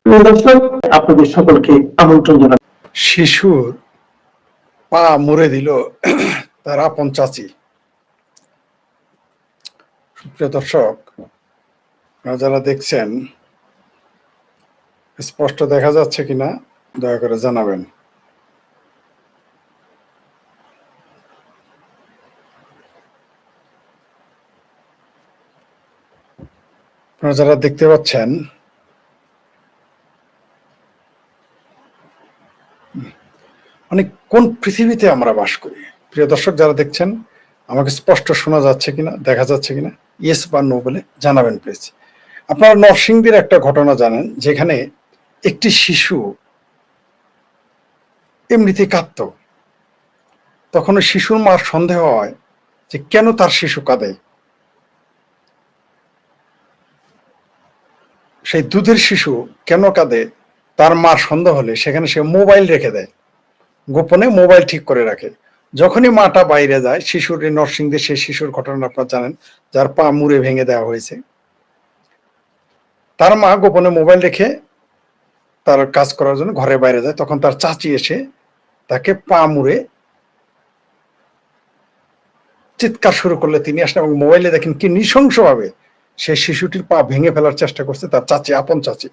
দর্শক, আপনাদের সকলকে আমন্ত্রণ জানাই। শিশুর পা মুড়ে দিল তার আপন চাচি। সুপ্রিয় দর্শক, আপনারা যারা দেখছেন স্পষ্ট দেখা যাচ্ছে কিনা দয়া করে জানাবেন। আপনারা যারা দেখতে পাচ্ছেন মানে কোন পৃথিবীতে আমরা বাস করি। প্রিয় দর্শক যারা দেখছেন, আমাকে স্পষ্ট শোনা যাচ্ছে কিনা, দেখা যাচ্ছে কিনা, ইয়েস বা নো বলে জানাবেন প্লিজ। আপনারা নরসিংদীর একটা ঘটনা জানেন, যেখানে একটি শিশু এমনিতে কাঁদত। তখন ওই শিশুর মার সন্দেহ হয় যে কেন তার শিশু কাঁদে। সেই দুধের শিশু কেন কাঁদে তার মার সন্দেহ হলে সেখানে সে মোবাইল রেখে দেয়, গোপনে মোবাইল ঠিক করে রাখে। যখনই মাটা বাইরে যায়, শিশুর নরসিংদীর সেই শিশুর ঘটনা আপনারা জানেন, যার পা মুড়ে ভেঙে দেওয়া হয়েছে, তার মা গোপনে মোবাইল রেখে তার কাজ করার জন্য ঘরে বাইরে যায়। তখন তার চাচি এসে তাকে পা মুড়ে চিৎকার শুরু করলে তিনি আসেন এবং মোবাইলে দেখেন কি নৃশংসভাবে সেই শিশুটির পা ভেঙে ফেলার চেষ্টা করছে তার চাচি, আপন চাচি।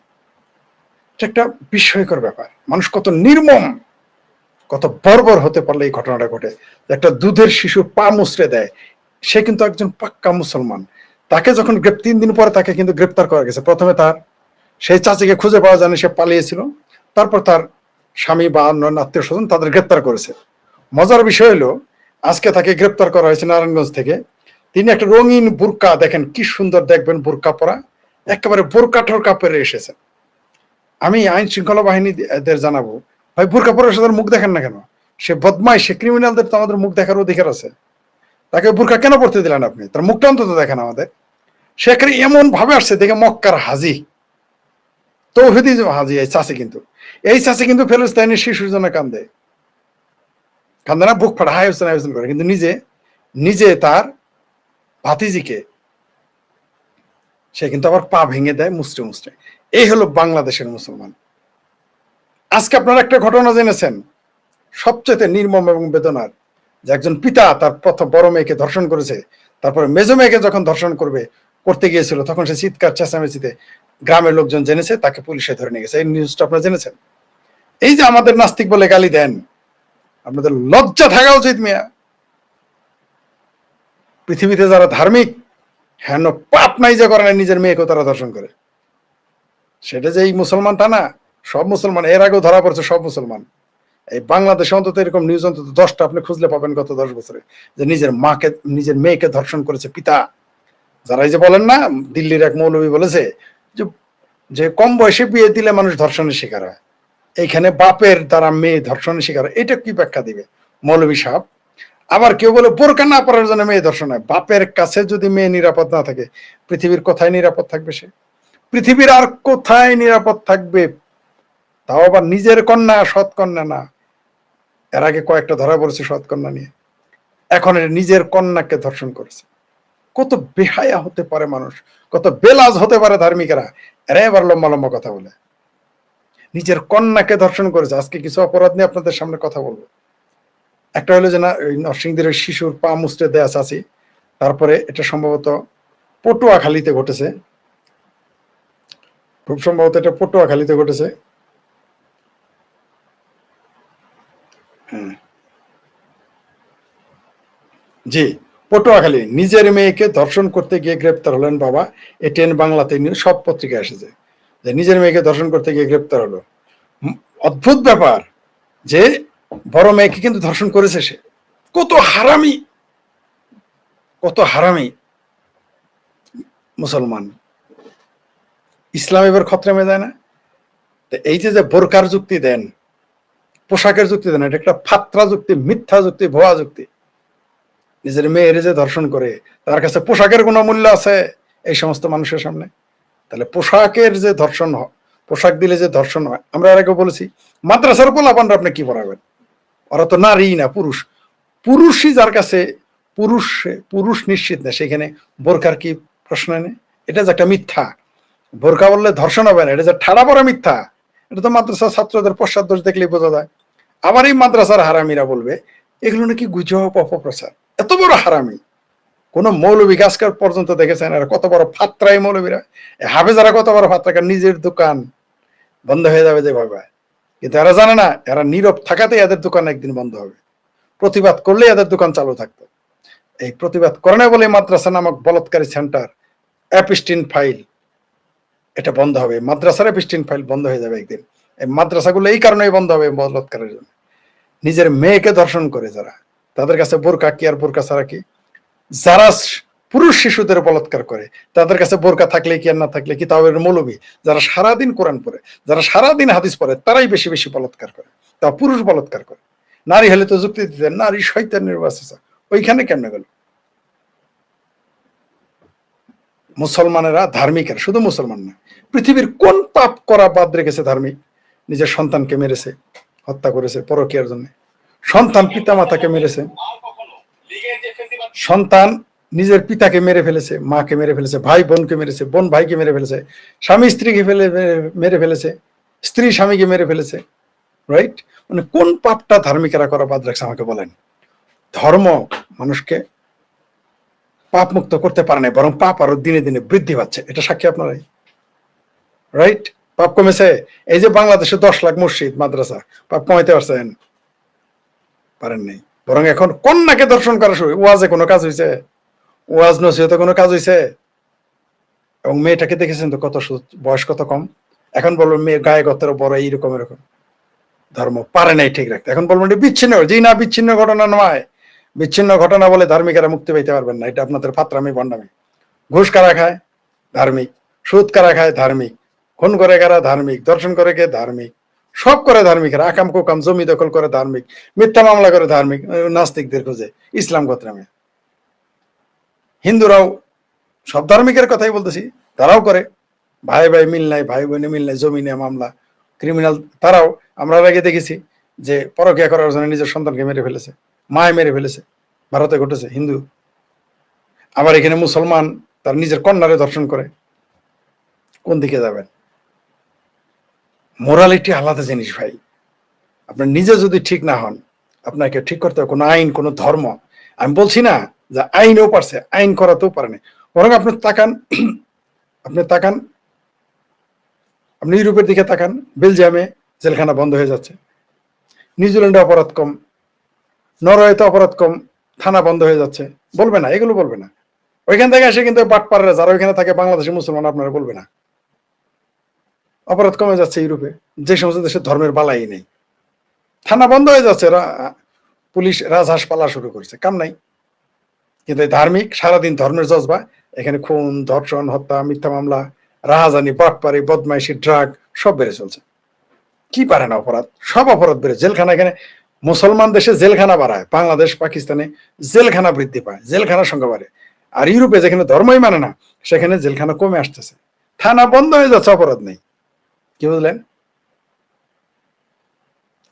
এটা একটা বিস্ময়কর ব্যাপার। মানুষ কত নির্মম, কত বর্বর হতে পারলে এই ঘটনাটা ঘটে। একটা দুধের শিশুর পা মুচড়ে দেয়। সে কিন্তু একজন পাক্কা মুসলমান। তাকে যখন 3 দিন পরে তাকে কিন্তু গ্রেপ্তার করা গেছে। প্রথমে তার সেই চাচিকে খুঁজে পাওয়া যায়নি, সে পালিয়েছিল। তারপর তার স্বামী বা অন্যান্য আত্মীয় স্বজন তাদের গ্রেপ্তার করেছে। মজার বিষয় হলো, আজকে তাকে গ্রেপ্তার করা হয়েছে নারায়ণগঞ্জ থেকে। তিনি একটা রঙিন বুরকা, দেখেন কি সুন্দর, দেখবেন বুরকা পরা, একেবারে বোরকা ঠোরকা পরে এসেছেন। আমি আইন শৃঙ্খলা বাহিনীদের জানাবো, ভাই বুরকা পরে এসে তার মুখ দেখেন না কেন? সে বদমাই, সে ক্রিমিনালদের তো আমাদের মুখ দেখার অধিকার আছে। তাকে বুরকা কেন পড়তে দিলেন আপনি? তার মুখটা অন্তত দেখেন আমাদের। সে এমন ভাবে আসছে দেখে মক্কার হাজি, তৌহিদি হাজি এই চাষি। কিন্তু এই চাষি কিন্তু ফিলিস্তিনের শিশুর জন্য কান্দে, কান্দে না, বুক ফাটা হাই হোসেন হাই হোসেন করে। কিন্তু নিজে নিজে তার ভাতিজিকে সে কিন্তু আবার পা ভেঙে দেয় মুচড়ে মুচড়ে। এই হলো বাংলাদেশের মুসলমান। আজকে আপনারা একটা ঘটনা জেনেছেন সবচেয়ে নির্মম এবং বেদনার, যে একজন পিতা তার প্রথম বড় মেয়েকে ধর্ষণ করেছে। তারপরে মেজো মেয়েকে যখন ধর্ষণ করতে গিয়েছিল, তখন সে চিৎকার চেঁচামেচিতে গ্রামের লোকজন জেনেছে, তাকে পুলিশে ধরে নিয়ে গেছে। এই নিউজটা আপনারা জেনেছেন। এই যে আমাদের নাস্তিক বলে গালি দেন, আপনাদের লজ্জা থাকা উচিত মিয়া। পৃথিবীতে যারা ধার্মিক, হেন পাপ নাই যে করে না, নিজের মেয়েকেও তারা ধর্ষণ করে। সেটা যে এই মুসলমান তা না, সব মুসলমান। এর আগেও ধরা পড়ছে সব মুসলমান। এই বাংলাদেশে অন্তত এরকম নিউজ অন্তত 10টা আপনি খুঁজলে পাবেন গত 10 বছরে, যে নিজের মেয়েকে ধর্ষণ করেছে পিতা। যারা এই যে বলেন না, দিল্লির এক মৌলবী বলেছে যে কম বয়সে বিয়ে দিলে মানুষ ধর্ষণের শিকার হয়, এইখানে বাপের দ্বারা মেয়ে ধর্ষণের শিকার হয়। এটা কি ব্যাখ্যা দিবে মৌলবী সাহেব? আবার কেউ বলে বোরকা না পরার জন্য মেয়ে ধর্ষণ হয়। বাপের কাছে যদি মেয়ে নিরাপদ না থাকে, পৃথিবীর কোথায় নিরাপদ থাকবে সে? পৃথিবীর আর কোথায় নিরাপদ থাকবে? তাও আবার নিজের কন্যা, সৎ কন্যা না। এর আগে কয়েকটা ধরা পড়েছে সৎ কন্যা নিয়ে, এখন নিজের কন্যাকে ধর্ষণ করেছে। কত বেহায়া হতে পারে মানুষ, কত বেলাজ হতে পারে ধার্মিকেরা। এরা এবার লম্বা লম্বা কথা বলে নিজের কন্যাকে ধর্ষণ করেছে। আজকে কিছু অপরাধ নিয়ে আপনাদের সামনে কথা বলবো। একটা হলো যে না, নরসিংদীর শিশুর পা মুচড়ে দেয়া চাচি। তারপরে এটা সম্ভবত পটুয়াখালীতে ঘটেছে, খুব সম্ভবত এটা পটুয়াখালীতে ঘটেছে। হ্যাঁ, জি, পটুয়াখালী। নিজের মেয়েকে ধর্ষণ করতে গিয়ে গ্রেপ্তার হলেন বাবা। এটিএন বাংলাতে নিউজ, সব পত্রিকায় এসেছে যে নিজের মেয়েকে ধর্ষণ করতে গিয়ে গ্রেপ্তার হলো। অদ্ভুত ব্যাপার যে বড় মেয়েকে কিন্তু ধর্ষণ করেছে সে। কত হারামি, কত হারামি মুসলমান। ইসলাম এবার খতরেমে যায় না? এই যে বোরকার যুক্তি দেন, পোশাকের যুক্তি দেন, এটা একটা ফাত্রা যুক্তি, মিথ্যা যুক্তি, ভুয়া যুক্তি। নিজের মেয়ের যে ধর্ষণ করে, তার কাছে পোশাকের কোনো মূল্য আছে এই সমস্ত মানুষের সামনে? তাহলে পোশাকের যে ধর্ষণ হয়, পোশাক দিলে যে ধর্ষণ হয়, আমরা এর আগে বলেছি মাদ্রাসার পোলাপানরা আপনি কি পড়াবেন? ওরা তো নারী না পুরুষ। পুরুষই যার কাছে পুরুষ নিশ্চিত না, সেখানে বোরকার কি প্রশ্ন নেই? এটা যে একটা মিথ্যা। বোরকা বললে ধর্ষণ হবে না, এটা যে ঠাড়া পড়া মিথ্যা। এটা তো মাদ্রাসা ছাত্রদের পশ্চাৎদোষ দেখলেই বোঝা যায়। আবার এই মাদ্রাসার হারামিরা বলবে এগুলো নাকি গুজব, অপপ্রচার। এত বড় হারামি কোন মৌলবী আজকাল পর্যন্ত দেখেছেন? এরা কত বড় ফাত্রাই মৌলবীরা, হাফেজারা কত বড় ফাত্রা, নিজের দোকান বন্ধ হয়ে যাবে যেভাবে। কিন্তু এরা জানে না, এরা নীরব থাকাতে এদের দোকান একদিন বন্ধ হবে, প্রতিবাদ করলে এদের দোকান চালু থাকতো। এই প্রতিবাদ করে না বলে মাদ্রাসা নামক বলৎকারী সেন্টার, অ্যাপিস্টিন ফাইল, এটা বন্ধ হবে। মাদ্রাসার অ্যাপিস্টিন ফাইল বন্ধ হয়ে যাবে একদিন। এই মাদ্রাসাগুলো এই কারণেই বন্ধ হবে, বলৎকারের জন্য। নিজের মেয়েকে ধর্ষণ করে যারা, তাদের কাছে বোরকা কি আর বোরকা ছাড়া কি? যারা পুরুষ শিশুদের বলাৎকার করে তাদের কাছে বোরকা থাকলে কি আর না থাকলে কি, তাও এর মৌলবী। যারা সারাদিন কোরআন পড়ে, যারা সারাদিন হাদিস পড়ে, তারাই বেশি বেশি বলাৎকার করে, তা পুরুষ বলাৎকার করে। নারী হলে তো যুক্তি দিতেন নারী শয়তানের বাচ্চা, ওইখানে কেমনে গেল? মুসলমানেরা ধার্মিকের, শুধু মুসলমান না, পৃথিবীর কোন পাপ করা বাদ রেখেছে ধার্মিক? নিজের সন্তানকে মেরেছে, হত্যা করেছে পরকীয়ার জন্য। সন্তান পিতা মাতাকে মেরেছে, সন্তান নিজের পিতাকে মেরে ফেলেছে, মাকে মেরে ফেলেছে, ভাই বোনকে মেরেছে, বোন ভাইকে মেরে ফেলেছে, স্বামী স্ত্রীকে মেরে ফেলেছে, স্ত্রী স্বামীকে মেরে ফেলেছে। রাইট? মানে কোন পাপটা ধার্মিকেরা করা বাদ রাখছে আমাকে বলেন? ধর্ম মানুষকে পাপ মুক্ত করতে পারে না, বরং পাপ আরো দিনে দিনে বৃদ্ধি পাচ্ছে। এটা সাক্ষী আপনারাই। রাইট? পাপ কমেছে। এই যে বাংলাদেশে 10 লাখ মসজিদ মাদ্রাসা, পাপ কমাইতে পারছেন? পারেন নাই। বরং এখন কন্যাকে দর্শন করা শুরু। ওয়াজে কোনো কাজ হয়েছে? ওয়াজ নসিহতে কোনো কাজ হয়েছে? এবং মেয়েটাকে দেখেছেন তো, কত বয়স কত কম। এখন বলবেন মেয়ের গায়ে গতর বড়, এইরকম এরকম। ধর্ম পারে নাই ঠিক রাখতে। এখন বলবেন বিচ্ছিন্ন, জি না, বিচ্ছিন্ন ঘটনা নয়। বিচ্ছিন্ন ঘটনা বলে ধার্মিকেরা মুক্তি পাইতে পারবেন না, এটা আপনাদের ফাত্রামি ভণ্ডামি। ঘুষ কারা খায়? ধার্মিক। সুদ কারা খায়? ধার্মিক। খুন করে কারা? ধার্মিক। দর্শন করে কে? ধার্মিক। সব করে ধার্মিকেরা। আকাম কুকাম জমি দখল করে ধার্মিক, মিথ্যা মামলা করে ধার্মিক, নাস্তিকদের খোঁজে ইসলাম গোত্রামে। হিন্দুরাও সব ধার্মিকের কথাই বলতেছি, তারাও করে। ভাই ভাই মিল নাই, ভাই বোনে মিল নাই, জমি নিয়ে মামলা, ক্রিমিনাল তারাও। আমরা আগে দেখেছি যে পরকীয়া করার জন্য নিজের সন্তানকে মেরে ফেলেছে, মায় মেরে ফেলেছে, ভারতে ঘটেছে। হিন্দু। আবার এখানে মুসলমান তার নিজের কন্যারে ধর্ষণ করে। কোন দিকে যাবেন? মোরালিটি আলাদা জিনিস ভাই। আপনার নিজে যদি ঠিক না হন, আপনাকে ঠিক করতে হবে কোনো আইন, কোনো ধর্ম। আমি বলছি না যে আইনও পারছে, আইন করাতেও পারে না। বরং আপনি তাকান, আপনি তাকান, আপনি ইউরোপের দিকে তাকান। বেলজিয়ামে জেলখানা বন্ধ হয়ে যাচ্ছে, নিউজিল্যান্ডে অপরাধ কম, নরওয়েতে অপরাধ কম, থানা বন্ধ হয়ে যাচ্ছে। বলবে না, এগুলো বলবে না। ওইখান থেকে এসে কিন্তু বাটপাড়ারা যারা ওইখানে থাকে, বাংলাদেশি মুসলমান, আপনারা বলবে না। অপরাধ কমে যাচ্ছে ইউরোপে, যে সমস্ত দেশে ধর্মের বালাই নেই। থানা বন্ধ হয়ে যাচ্ছে, পুলিশ রাজহাঁস পালা শুরু করেছে, কাম নাই। কিন্তু ধার্মিক সারাদিন ধর্মের জজবা, এখানে খুন, ধর্ষণ, হত্যা, মিথ্যা মামলা, রাহাজানি, বাটপারি, বদমাইশি, ড্রাগ সব বেড়ে চলছে। কি পারে না অপরাধ? সব অপরাধ বেড়ে। জেলখানা, এখানে মুসলমান দেশে জেলখানা বাড়ায়, বাংলাদেশ পাকিস্তানে জেলখানা বৃদ্ধি পায়, জেলখানার সংখ্যা বাড়ে। আর ইউরোপে যেখানে ধর্মই মানে না, সেখানে জেলখানা কমে আসতেছে, থানা বন্ধ হয়ে যাচ্ছে, অপরাধ নেই। কি বুঝলেন?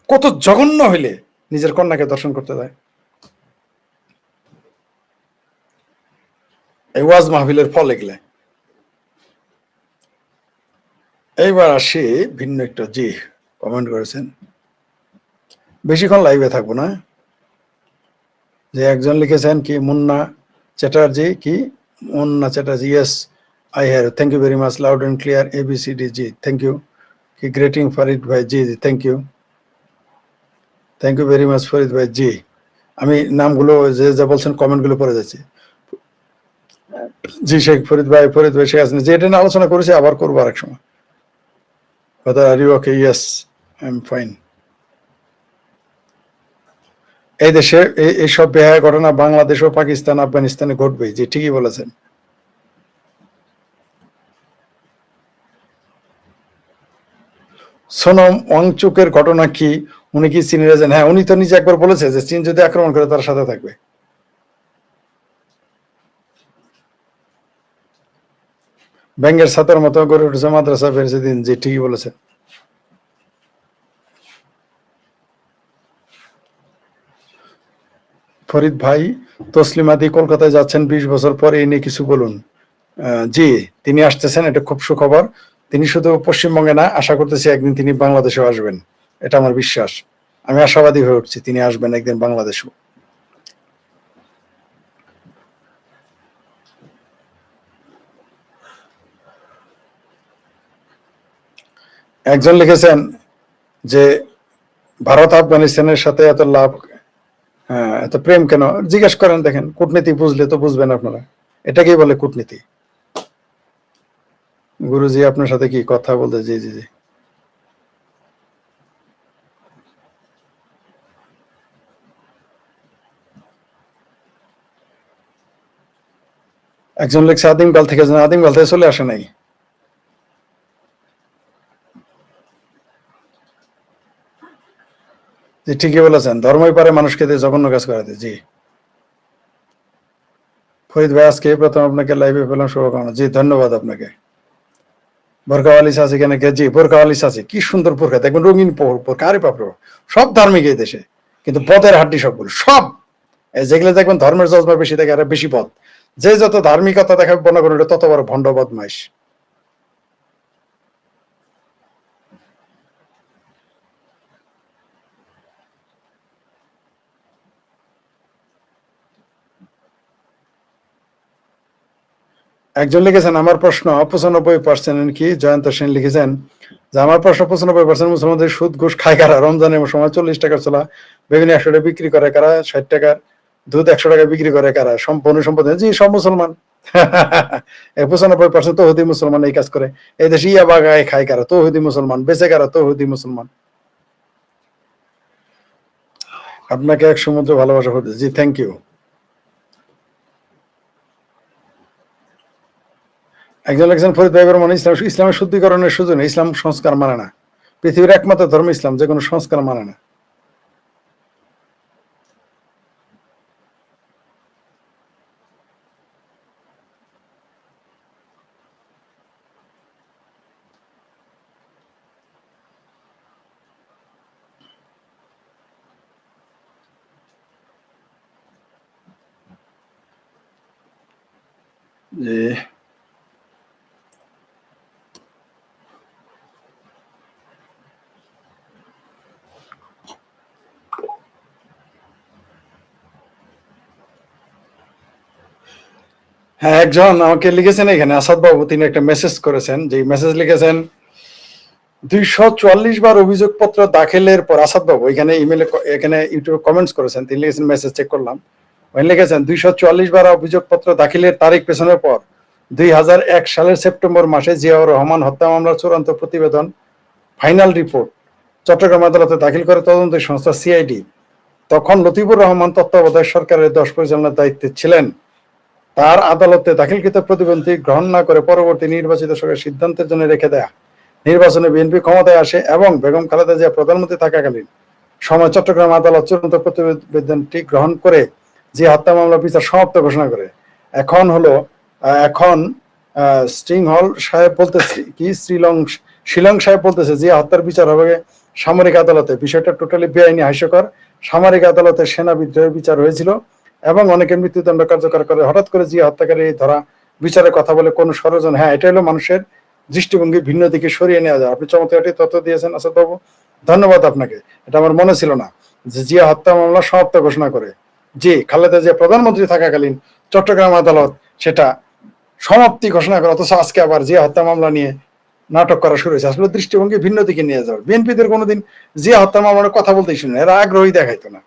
কত জঘন্য হইলে নিজের কন্যাকে দর্শন করতে যায়। এই ওয়াজ মাহফিলের ফল এগুলা। এইবার আসি ভিন্ন একটা, জি কমেন্ট করেছেন, বেশিক্ষণ লাইভে থাকবো না। যে একজন লিখেছেন কি, মুন্না চ্যাটার্জি, কি Munna Chatterjee, yes I hear, thank you very much, loud and clear, ABCD, জি থ্যাংক ইউ। কি গ্রেটিং ফরিদ ভাই, জি জি thank you, thank you very much Farid ভাই, জি। আমি নামগুলো যে যা বলছেন কমেন্টগুলো পড়ে যাচ্ছি। জি শেখ ফরিদ ভাই, ফরিদ ভাই শেখ হাসিনা, যে এটা নিয়ে আলোচনা করেছি, আবার করবো আরেক সময়। কথা are you okay? Yes I am fine. এই দেশে এইসব বেহায়া ঘটনা বাংলাদেশ ও পাকিস্তান, আফগানিস্তানে ঘটবে, যে ঠিকই বলেছেন। সোনম ওয়াংচুকের ঘটনা কি, উনি কি চীনে যান? হ্যাঁ, উনি তো নিজে একবার বলেছে যে চীন যদি আক্রমণ করে তার সাথে থাকবে। ব্যাঙ্গের ছাতার মতো গড়ে উঠেছে মাদ্রাসা ফেরেছে দিন, যে ঠিকই বলেছেন। ফরিদ ভাই, তসলিমাদি কলকাতায় যাচ্ছেন 20 বছর পর, এই নিয়ে কিছু বলুন। জি, তিনি আসতেছেন, এটা খুব সুখবর। তিনি শুধু পশ্চিমবঙ্গে না, আশা করতেছি একদিন তিনি বাংলাদেশেও আসবেন। এটা আমার বিশ্বাস। আমি আশাবাদী হয়ে উঠছি তিনি আসবেন একদিন বাংলাদেশেও। একজন লিখেছেন যে ভারত আফগানিস্তানের সাথে এত লাভ, হ্যাঁ, এত প্রেম কেন? জিজ্ঞেস করেন, দেখেন, কূটনীতি বুঝলে তো বুঝবেন আপনারা। এটাকেই বলে কূটনীতি। গুরুজি আপনার সাথে কি কথা বলতে? জি জি জি। একজন লিখছে আদিমকাল থেকে, আদিমকাল থেকে চলে আসে নাই। জি, ঠিকই বলেছেন, ধর্মই পারে মানুষকে দিয়ে জঘন্য কাজ করাতে। জি, ফরিদ ভাই, আজকে প্রথম আপনাকে লাইভে পেলাম, শুভকামনা। জি, ধন্যবাদ আপনাকে। বোরকাওয়ালি চাচি কেন কে? জি, বোরকাওয়ালি চাচি, কি সুন্দর বোরকা, দেখবেন রঙিন বোরকা, আরে বাপরে, সব ধার্মিক এই দেশে, কিন্তু পদের হাড্ডি সবগুলো, সব যেগুলো দেখবেন ধর্মের জজমা বেশি থাকে, আর বেশি পদ। যে যত ধার্মিকতা দেখাবে মনে করেন তত বড় ভণ্ড বদমাইশ। একজন লিখেছেন আমার প্রশ্ন 95% কি? জয়ন্ত সেন লিখেছেন যে আমার প্রশ্ন 95% মুসলমানদের সুদ ঘুষ খায় কারা? রমজানের সময় 40 টাকার ছোলা বেগুনি 100 টাকা বিক্রি করে কারা? 60 টাকার দুধ 100 টাকা বিক্রি করে কারা? সম্পূর্ণ সম্পদ, জি, সব মুসলমান। 95% তৌহিদি মুসলমান এই কাজ করে। এই দেশে ইয়া বাগায় খায় কারা? তৌহিদি মুসলমান। বেঁচে কারা? তৌহিদি মুসলমান। আপনাকে এক সমুদ্র ভালোবাসা হতে। জি, থ্যাংক ইউ। একজন লিখেছেন ফরিদ ভাই মানে ইসলাম, ইসলামের শুদ্ধিকরণের সুযোগ নেই, ইসলাম সংস্কার মানে না। পৃথিবীর একমাত্র ধর্ম ইসলাম, যে কোনো সংস্কার মানে না। জি, হ্যাঁ, একজন আমাকে লিখেছেন এখানে, আসাদ বাবু, তিনি একটা মেসেজ করেছেন, যে মেসেজ লিখেছেন 244 বার অভিযোগপত্র দাখিলের পর। আসাদ বাবু এখানে ইমেলে, এখানে ইউটিউবে কমেন্টস করেছেন, তিনি লিখেছেন, মেসেজ চেক করলাম, ওই লিখেছেন 244 বার অভিযোগপত্র দাখিলের তারিখ পেছনের পর 2001 সালের সেপ্টেম্বর মাসে জিয়াউর রহমান হত্যা মামলার চূড়ান্ত প্রতিবেদন ফাইনাল রিপোর্ট চট্টগ্রাম আদালতে দাখিল করে তদন্ত সংস্থা সিআইডি। তখন লতিফুর রহমান তত্ত্বাবধায়ক সরকারের 10 পরিচালনার দায়িত্বে ছিলেন। তার আদালতে দাখিলকৃত প্রতিবেদনটি গ্রহণ না করে পরবর্তী নির্বাচিত সরকারের সিদ্ধান্তের জন্য রেখে দেয়া। নির্বাচনে বিএনপি ক্ষমতায় আসে এবং বেগম খালেদা জিয়া প্রধানমন্ত্রী থাকাকালীন সময় চট্টগ্রাম আদালত চূড়ান্ত প্রতিবেদনটি গ্রহণ করে যে হত্যা মামলা বিচার সমাপ্ত ঘোষণা করে। এখন হলো এখন স্টিং হল সাহেব বলতেছে কি, শিলং সাহেব বলতেছে যে হত্যার বিচার হবে সামরিক আদালতে। বিষয়টা টোটালি বেআইনি, হাস্যকর। সামরিক আদালতে সেনা বিদ্রোহের বিচার হয়েছিল এবং অনেকের মৃত্যুদণ্ড কার্যকর করে। হঠাৎ করে জিয়া হত্যাকারী ধরা বিচারের কথা বলে কোন ষড়যন্ত্র? হ্যাঁ, এটা হলো মানুষের দৃষ্টিভঙ্গি ভিন্ন দিকে সরিয়ে নেওয়া যায়। আপনি চমৎকার একটি তথ্য দিয়েছেন আসাদ বাবু, ধন্যবাদ আপনাকে। এটা আমার মনে ছিল না যে জিয়া হত্যা মামলা সমাপ্ত ঘোষণা করে। জি, খালেদা জিয়া প্রধানমন্ত্রী থাকাকালীন চট্টগ্রাম আদালত সেটা সমাপ্তি ঘোষণা করে, অথচ আজকে আবার জিয়া হত্যা মামলা নিয়ে নাটক করা শুরু হয়েছে। আসলে দৃষ্টিভঙ্গি ভিন্ন দিকে নিয়ে যাবে। বিএনপিদের কোনোদিন জিয়া হত্যা মামলার কথা বলতেই শুনে, এরা আগ্রহী দেখাইতো না,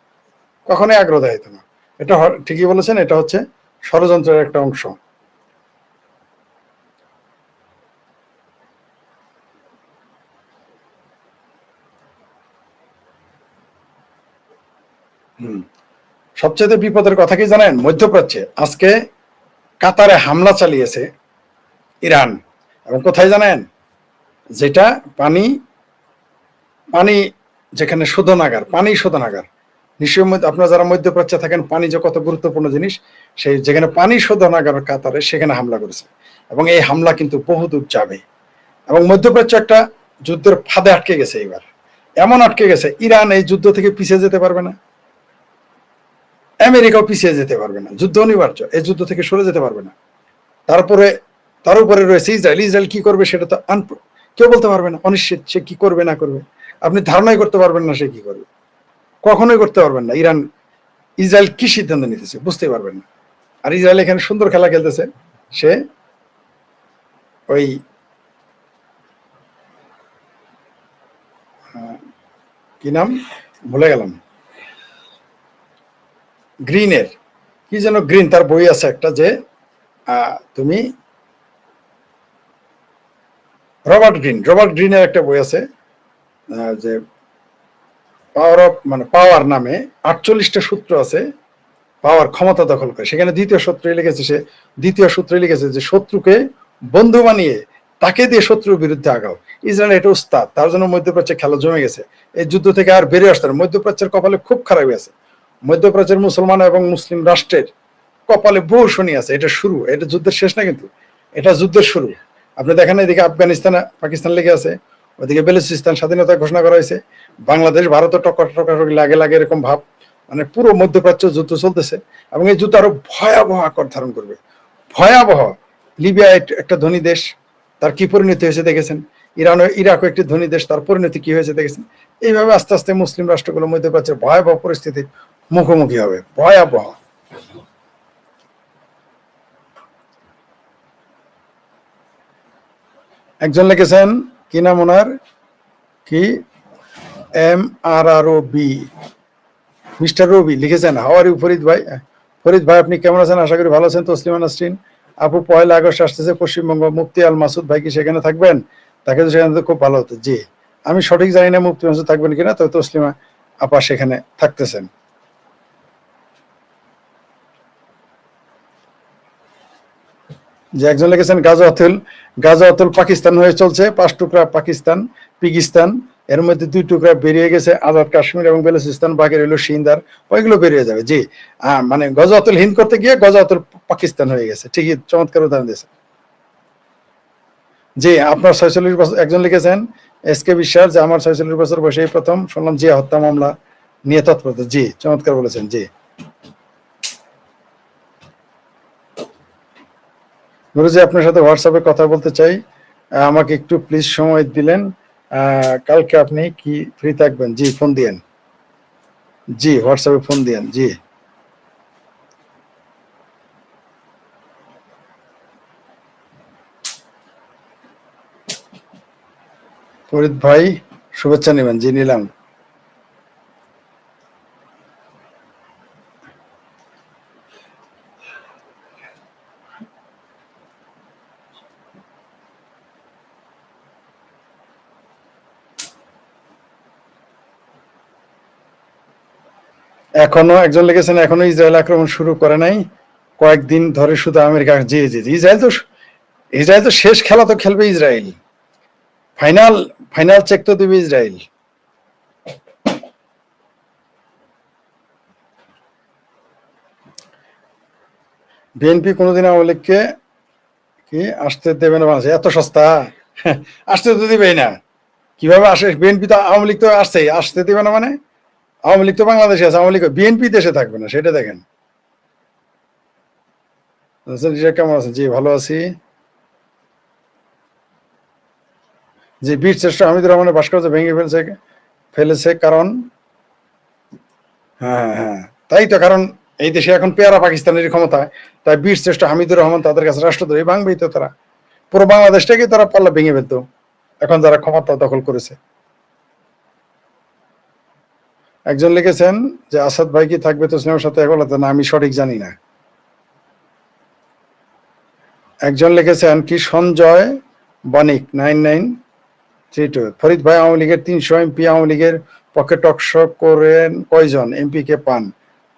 কখনোই আগ্রহ দেখাইতো না। এটা ঠিকই বলেছেন, এটা হচ্ছে ষড়যন্ত্রের একটা অংশ। সবচেয়ে বিপদের কথা কি জানেন? মধ্যপ্রাচ্যে আজকে কাতারে হামলা চালিয়েছে ইরান, এবং কোথায় জানেন? যেটা পানি পানি যেখানে শোধনাগার, পানি শোধনাগার। নিশ্চয়ই আপনারা যারা মধ্যপ্রাচ্যে থাকেন, পানি যে কত গুরুত্বপূর্ণ জিনিস, সেই যেখানে পানি শোধনাগার কাতারে, সেখানে হামলা করেছে। এবং এই হামলা কিন্তু বহুদূর যাবে, এবং মধ্যপ্রাচ্য একটা যুদ্ধের ফাঁদে আটকে গেছে। এবার এমন আটকে গেছে, ইরান এই যুদ্ধ থেকে পিছিয়ে যেতে পারবে না, আমেরিকাও পিছিয়ে যেতে পারবে না। যুদ্ধ অনিবার্য, এই যুদ্ধ থেকে সরে যেতে পারবে না। তারপরে তার উপরে রয়েছে ইসরায়েল। ইসরায়েল কি করবে সেটা তো কেউ বলতে পারবে না, অনিশ্চিত। সে কি করবে না করবে আপনি ধারণাই করতে পারবেন না সে কি করবে, কখনোই করতে পারবেন না। ইসরায়েল কি সিদ্ধান্ত নিতেছে বুঝতেই পারবেন না। আর ইসরায়েল এখানে সুন্দর খেলা খেলতেছে, সে ওই কি নাম ভুলে গেলাম, গ্রিনের কি যেন, গ্রিন তার বই আছে একটা, যে তুমি রবার্ট গ্রিনের একটা বই আছে, যে পাওয়ার অফ মানে পাওয়ার নামে 48টা সূত্র আছে পাওয়ার ক্ষমতা দখল করে। সেখানে দ্বিতীয় সূত্রে লিখেছে যে শত্রুকে বন্ধু বানিয়ে তাকে দিয়ে শত্রুর বিরুদ্ধে আগাও। ইসরায়েল এটা উস্তাদ, তার জন্য মধ্যপ্রাচ্যে খেলা জমে গেছে। এই যুদ্ধ থেকে আর বেরিয়ে আসতে হবে। মধ্যপ্রাচ্যের কপালে খুব খারাপ আছে, মধ্যপ্রাচ্যের মুসলমান এবং মুসলিম রাষ্ট্রের কপালে বহু শনি আছে। এটা শুরু, এটা যুদ্ধের শেষ না, কিন্তু এটা যুদ্ধের শুরু। আপনি দেখেন এদিকে আফগানিস্তান পাকিস্তান লেগে আছে, ওদিকে বেলুচিস্তান স্বাধীনতা ঘোষণা করা হয়েছে, বাংলাদেশ ভারত টকাটকি লাগে লাগে এরকম ভাব। মানে পুরো মধ্যপ্রাচ্য যুদ্ধ চলতেছে, এবং এই যুদ্ধ আরো ভয়াবহ আকার ধারণ করবে, ভয়াবহ। লিবিয়া একটা ধনী দেশ, তার কি পরিণতি হয়েছে দেখেছেন। ইরাকও একটি ধনী দেশ, তার পরিণতি কি হয়েছে দেখেছেন। এইভাবে আস্তে আস্তে মুসলিম রাষ্ট্রগুলো মধ্যপ্রাচ্যের ভয়াবহ পরিস্থিতির মুখোমুখি হবে, ভয়াবহ। একজন লিখেছেন, কি নাম ওনার, কি MRROB, মিস্টার রবি লিখেছেন, হাউ আর ইউ ফরিদ ভাই। ফরিদ ভাই আপনি কেমন আছেন? আশা করি ভালো আছেন। তসলিমা নাসরিন আপু, 1 আগস্ট আসতেছে পশ্চিমবঙ্গ, মুফতি আল মাসুদ ভাই কি সেখানে থাকবেন? তাকে তো সেখানে খুব ভালো হতো। জি, আমি সঠিক জানি না মুফতি মাসুদ থাকবেন কিনা, তো তসলিমা আপা সেখানে থাকতেছেন। যে একজন লিখেছেন, গাজা অতুল পাকিস্তান হয়ে চলছে, 5 টুকরা পাকিস্তান পিগিস্তান, এর মধ্যে 2 টুকরা বেরিয়ে গেছে, আজাদ কাশ্মীর এবং বেলুচিস্তান, বাকি রইল সিন্দার, ওইগুলো বেরিয়ে যাবে। জি, মানে গজা অতুল হিন্দ করতে গিয়ে গজা অতুল পাকিস্তান হয়ে গেছে। ঠিকই, চমৎকার উদাহরণ দিয়েছে। জি, আপনার 46 বছর। একজন লিখেছেন, SK বিশ্বাস, যে আমার 46 বছর বয়সে এই প্রথম শুনলাম জিয়া হত্যা মামলা নিয়ে তৎপরতা। জি, চমৎকার বলেছেন। জি, গুরুজি আপনার সাথে হোয়াটসঅ্যাপে কথা বলতে চাই, আমাকে একটু প্লিজ সময় দিলেন। কালকে আপনি কি ফ্রি থাকবেন? জি, ফোন দিয়েন। জি, হোয়াটসঅ্যাপে ফোন দিয়েন। জি, ফরিদ ভাই শুভেচ্ছা নেবেন। জি, নিলাম। এখনো একজন লিখেছেন, এখনো ইসরায়েল আক্রমণ শুরু করে নাই, কয়েকদিন ধরে শুধু আমেরিকা। জি জি, ইসরায়েল তো শেষ খেলা তো খেলবে ইসরায়েল, ফাইনাল ফাইনাল চেক তো দেবে ইসরায়েল। বিএনপি কোনোদিন আওয়ামী লীগকে কি আসতে দেবে না বাংলাদেশে? এত সস্তা? আসতে তো দিবেই না। কিভাবে আসে? বিএনপি তো, আওয়ামী লীগ তো আসছেই, আসতে দিবে না মানে? আওয়ামী লীগ তো বাংলাদেশে আছে, আওয়ামী লীগ, বিএনপি দেশে থাকবে না, সেটা দেখেন। কেমন আছেন? জি, ভালো আছি। যে বীর শ্রেষ্ঠ হামিদুর রহমানের ভাস্কর্য ভেঙে ফেলেছে কারণ, হ্যাঁ হ্যাঁ, তাই তো, কারণ এই দেশে এখন পেয়ারা পাকিস্তানের ক্ষমতায়, তাই বীর শ্রেষ্ঠ হামিদুর রহমান তাদের কাছে রাষ্ট্রদ্রোহী, ভাঙবেই তো তারা, পুরো বাংলাদেশটাকে তারা পাল্লা ভেঙে ফেলতো এখন যারা ক্ষমতা দখল করেছে। একজন লিখেছেন যে আসাদ ভাই কি থাকবে তসলিমের সাথে একলাতে? না, আমি সঠিক জানি না। একজন লিখেছেন কি সঞ্জয় বণিক 9932, ফরিদ ভাই আওয়ামী লীগের 300 এমপি আওয়ামী লীগের পক্ষে টকশো করেন কয়জন এমপি কে পান?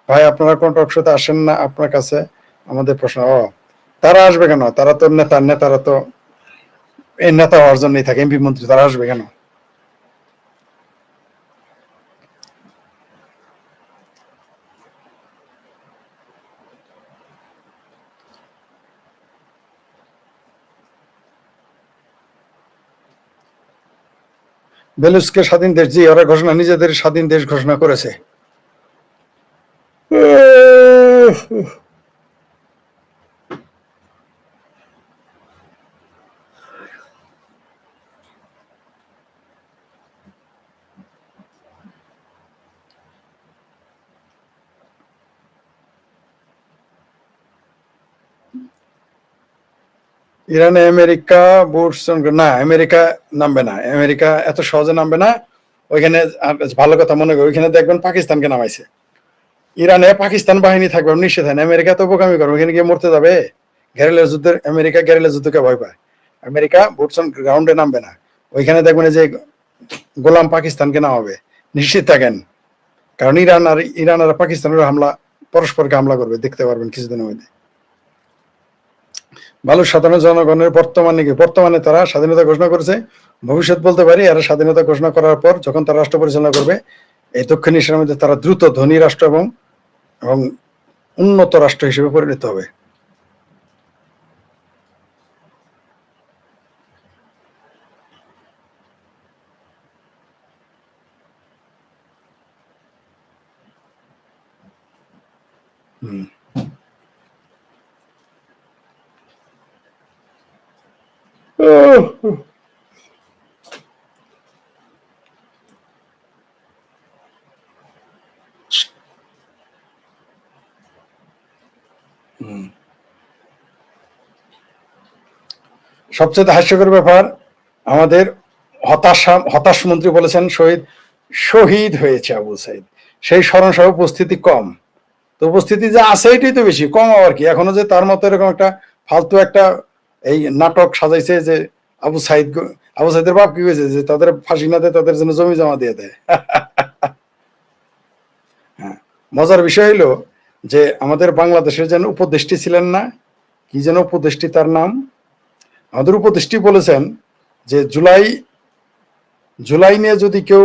ভাই আপনারা কোন টকশোতে আসেন না, আপনার কাছে আমাদের প্রশ্ন। তারা আসবে কেন? তারা তো নেতারা তো এই নেতা হওয়ার জন্যই থাকে, এমপি মন্ত্রী, তারা আসবে কেন? বেলুচকে স্বাধীন দেশ? জি, ওরা নিজেদের স্বাধীন দেশ ঘোষণা করেছে। ইরানে আমেরিকা না, আমেরিকা নামবে না, আমেরিকা এত সহজে নামবে না ওইখানে। ভালো কথা মনে করি, ওইখানে দেখবেন পাকিস্তানকে নামাইছে। ইরানে পাকিস্তান বাহিনী থাকবে নিশ্চিত হয় না, আমেরিকা তো বোকামি করবে, ওইখানে গিয়ে মরতে যাবে। গ্যারিলা যুদ্ধের, আমেরিকা গ্যারিলা যুদ্ধকে ভয় পায়। আমেরিকা বুটস অন গ্রাউন্ডে নামবে না, ওইখানে দেখবেন যে গোলাম পাকিস্তানকে নামাবে, নিশ্চিত থাকেন। কারণ ইরান আর পাকিস্তানের হামলা, পরস্পরকে হামলা করবে, দেখতে পারবেন কিছুদিনের মধ্যে। ভালো সাধারণ জনগণের বর্তমানে তারা স্বাধীনতা ঘোষণা করেছে, ভবিষ্যৎ বলতে পারি এরা স্বাধীনতা ঘোষণা করার পর যখন তারা রাষ্ট্র পরিচালনা করবে, এই দক্ষিণ এশিয়ার মধ্যে তারা দ্রুত ধনী রাষ্ট্র এবং উন্নত রাষ্ট্র হিসেবে পরিণত হবে। সবচেয়ে হাস্যকর ব্যাপার, আমাদের হতাশ মন্ত্রী বলেছেন শহীদ হয়েছে আবু সাইদ, সেই স্মরণ সহ উপস্থিতি কম। তো উপস্থিতি যে আছে এটাই তো বেশি, কম আবার কি। এখনো যে তার মতো এরকম একটা ফালতু একটা এই নাটক সাজাইছে যে আবু সাইদের বাপ কি হয়েছে যে তাদের ফাঁসি না দেয়, তাদের জন্য জমি জমা দিয়ে দেয়। হ্যাঁ, মজার বিষয় হলো যে আমাদের বাংলাদেশের যেন উপদেষ্টি ছিলেন না, কি যেন উপদেষ্টি তার নাম, আমাদের উপদেষ্টি বলেছেন যে জুলাই নিয়ে যদি কেউ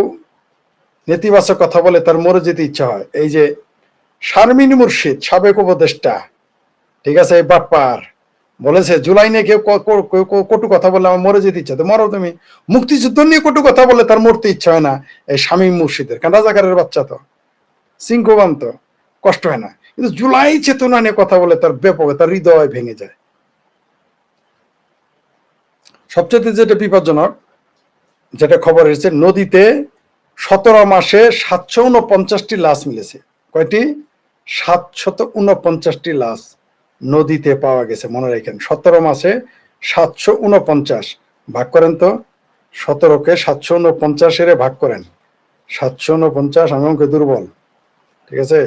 নেতিবাচক কথা বলে তার মরে যেতে ইচ্ছা হয়। এই যে শারমিন মুর্শিদ, সাবেক উপদেষ্টা, ঠিক আছে, এই বাটপার বলেছে জুলাই নিয়ে কেউ কটু কথা বললে আমার মরে যেতে ইচ্ছা। তো মরো তুমি। মুক্তিযুদ্ধ নিয়ে কটু কথা বললে তার মরতে ইচ্ছা হয় না এই শামীম মুর্শিদের, কারণ রাজাকারের বাচ্চা তো, সিংহবান তো, কষ্ট হয় না। কিন্তু জুলাই চেতনা নিয়ে কথা বলে তার ব্যাপক, তার হৃদয় ভেঙে যায়। সবচেয়ে যেটা বিপজ্জনক, যেটা খবর এসেছে, নদীতে 17 মাসে 749টি লাশ মিলেছে। কয়টি? 749টি লাশ নদীতে পাওয়া গেছে, মনে রাখেন। 17 মাসে 749, ভাগ করেন তো, 17কে 749 ভাগ করেন, 749, আমি অঙ্কে দুর্বল, ঠিক আছে,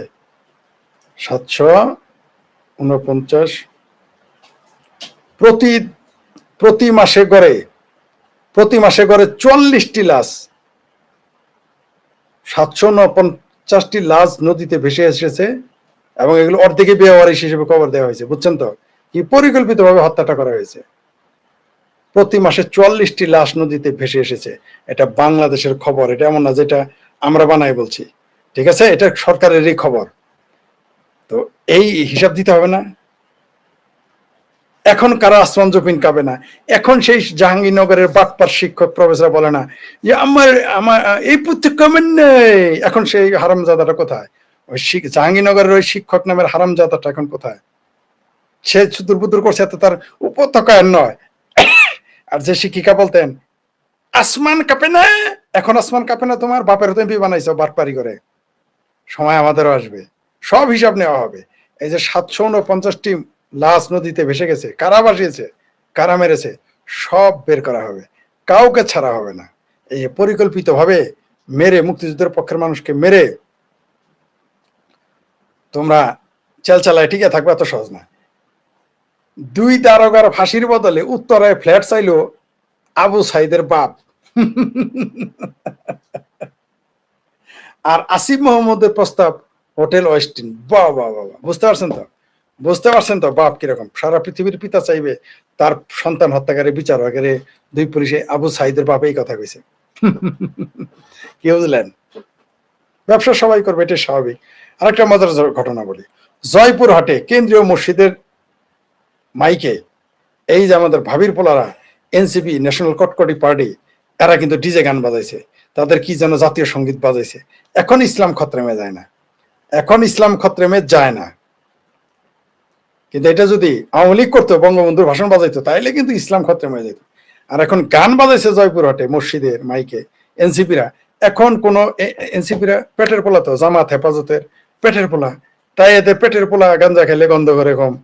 749 প্রতি মাসে গড়ে 44টি লাশ, 749টি লাশ নদীতে ভেসে এসেছে, এবং এগুলো অর্ধেকে বেওয়ারিশ হিসেবে খবর দেওয়া হয়েছে। বুঝছেন তো, কি পরিকল্পিতভাবে হত্যাটা করা হয়েছে। প্রতি মাসে 44টি লাশ নদীতে ভেসে এসেছে। এটা বাংলাদেশের খবর, এটা এমন না যেটা আমরা বানাই বলছি, ঠিক আছে, এটা সরকারেরই খবর। তো এই হিসাব দিতে হবে না? এখন কারা আসমান জপিন কাবে না? এখন সেই জাহাঙ্গীরনগরের বাটপার শিক্ষক প্রফেসর বলে না যে আমার এই পুত্র কমেন নেই। এখন সেই হারামজাদাটা কোথায়? ওই জাহাঙ্গীরনগরের ওই শিক্ষক নামের হারামজাদাটা এখন কোথায়? সে চুতুর করছে, এত তার উপত্যকায় নয়। আর যে শিক্ষিকা বলতেন আসমান কাঁপে না, এখন আসমান কাঁপে না, তোমার বাপের তো এমপি বানাইছো বাটপারি করে। সময় আমাদেরও আসবে, সব হিসাব নেওয়া হবে। এই যে 749টি লাশ নদীতে ভেসে গেছে, কারা ভাসিয়েছে, কারা মেরেছে, সব বের করা হবে, কাউকে ছাড়া হবে না। এই পরিকল্পিতভাবে মেরে, মুক্তিযুদ্ধের পক্ষের মানুষকে মেরে তোমরা চালায় টিকে থাকবে, এত সহজ না। 2 দারোগার ফাঁসির বদলে উত্তরায় ফ্ল্যাট চাইলো আবু সাইদের বাপ। আর আসিফ মোহাম্মদের প্রস্তাব হোটেল ওয়েস্টিন। বাহ বাহ বাহ, বুঝতে পারছেন তো বাপ কিরকম। সারা পৃথিবীর পিতা চাইবে তার সন্তান হত্যাকারী বিচার আগে 2 পুলিশে আবু সাইদের বাপ এই কথা কইছে। কি বুঝলেন? ব্যবসা সবাই করবে, এটা স্বাভাবিক। আরেকটা মজার ঘটনা বলি। জয়পুরহাটে কেন্দ্রীয় মসজিদের মাইকে এই যে আমাদের ভাবির পোলারা, এনসিপি, ন্যাশনাল কটকটি পার্টি, এরা কিন্তু ডিজে গান বাজাইছে, তাদের কি যেন জাতীয় সঙ্গীত বাজাইছে। এখন ইসলাম খত্রেমে যায় না, কিন্তু এটা যদি আওয়ামী লীগ করতো, বঙ্গবন্ধুর ভাষণ বাজাইতো, তাইলে কিন্তু ইসলাম খত্রেমে যেত। আর এখন গান বাজাইছে জয়পুরহাটে মসজিদের মাইকে এনসিপিরা। এখন কোন এনসিপিরা পেটের পোলা, তো জামাত হেফাজতের পেটের পোলা, তাই এদের পেটের পোলা গাঞ্জা খেলে গন্ধ করে কম।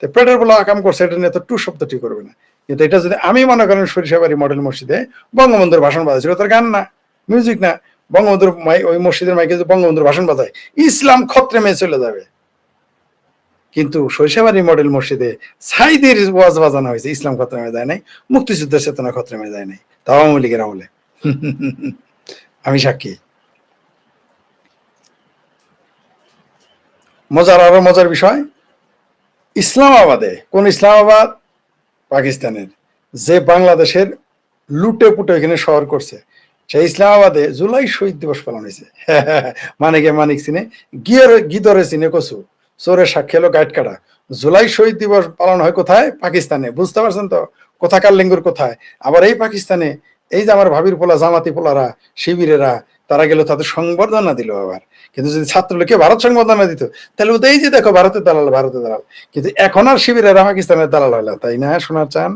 তো পেটের বলা কাম করছে, এটা নিয়ে তো টু শব্দটি করবে না। কিন্তু এটা যদি আমি মনে করেন সরিষাবাড়ি মডেল মসজিদে বঙ্গবন্ধুর ভাষণ বাজাইছিল, তার গান না, মিউজিক না, বঙ্গবন্ধুর ওই মসজিদের মাইকে যদি বঙ্গবন্ধুর ভাষণ বাজায় ইসলাম খত্রে মেয়ে চলে যাবে। কিন্তু সরিষাবাড়ি মডেল মসজিদে সাইদের ওয়াজ বাজানো হয়েছে, ইসলাম খত্রে মেয়ে যায় নাই, মুক্তিযুদ্ধের চেতনা খত্রে মেয়ে যায় নাই, তাও আওয়ামী লীগের আমলে। আমি সাক্ষী। আরো মজার বিষয়, ইসলামাবাদে, কোন ইসলামাবাদ? পাকিস্তানের, যে বাংলাদেশের লুটে পুটে এখানে শহর করছে, সেই ইসলামাবাদে জুলাই শহীদ দিবস পালন হয়েছে। মানিক চিনে, গিদরে চিনে কচু, চোরের সাক্ষী হলো গাইড কাটা। জুলাই শহীদ দিবস পালন হয় কোথায়? পাকিস্তানে। বুঝতে পারছেন তো কোথাকার লিঙ্গুর কোথায়? আবার এই পাকিস্তানে এই যে আমার ভাবির পোলা, জামাতি পোলারা, শিবিরেরা, তারা গেল, তাদের সংবর্ধনা দিল আবার। কিন্তু যদি ছাত্রলীগকে ভারত সংবর্ধনা দিত, তাহলে ওদের যে দেখো ভারতের দালাল, ভারতের দালাল। কিন্তু এখন আর শিবিরেরা পাকিস্তানের দালাল হইল, তাই না? শোনার চান?